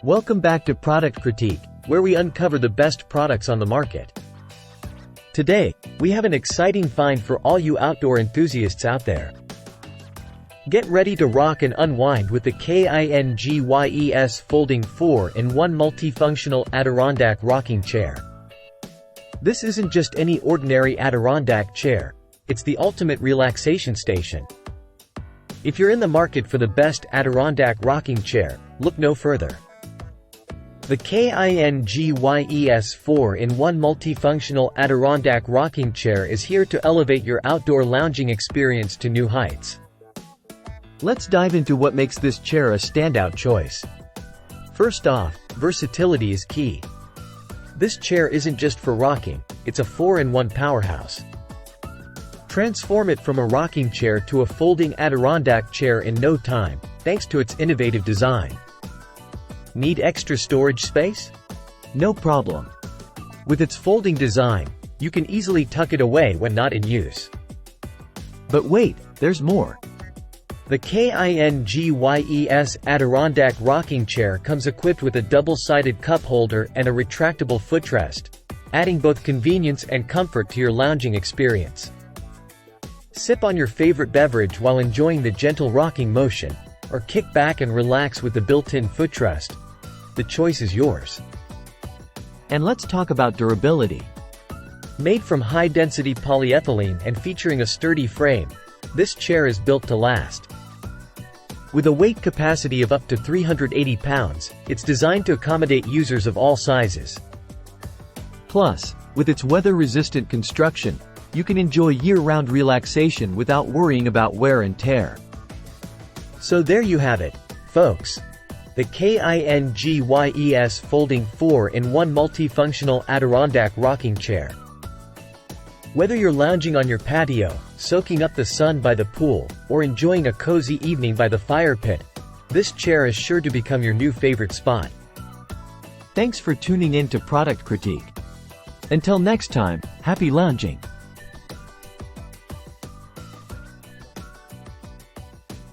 Welcome back to Product Critique, where we uncover the best products on the market. Today, we have an exciting find for all you outdoor enthusiasts out there. Get ready to rock and unwind with the KINGYES Folding 4-in-1 Multifunctional Adirondack Rocking Chair. This isn't just any ordinary Adirondack chair, it's the ultimate relaxation station. If you're in the market for the best Adirondack rocking chair, look no further. The KINGYES 4-in-1 Multifunctional Adirondack Rocking Chair is here to elevate your outdoor lounging experience to new heights. Let's dive into what makes this chair a standout choice. First off, versatility is key. This chair isn't just for rocking, it's a 4-in-1 powerhouse. Transform it from a rocking chair to a folding Adirondack chair in no time, thanks to its innovative design. Need extra storage space? No problem. With its folding design, you can easily tuck it away when not in use. But wait, there's more. The KINGYES Adirondack Rocking Chair comes equipped with a double-sided cup holder and a retractable footrest, adding both convenience and comfort to your lounging experience. Sip on your favorite beverage while enjoying the gentle rocking motion, or kick back and relax with the built-in footrest. The choice is yours. And let's talk about durability. Made from high-density polyethylene and featuring a sturdy frame, this chair is built to last. With a weight capacity of up to 380 pounds, it's designed to accommodate users of all sizes. Plus, with its weather-resistant construction, you can enjoy year-round relaxation without worrying about wear and tear. So there you have it, folks. The KINGYES Folding 4-in-1 Multifunctional Adirondack Rocking Chair. Whether you're lounging on your patio, soaking up the sun by the pool, or enjoying a cozy evening by the fire pit, this chair is sure to become your new favorite spot. Thanks for tuning in to Product Critique. Until next time, happy lounging!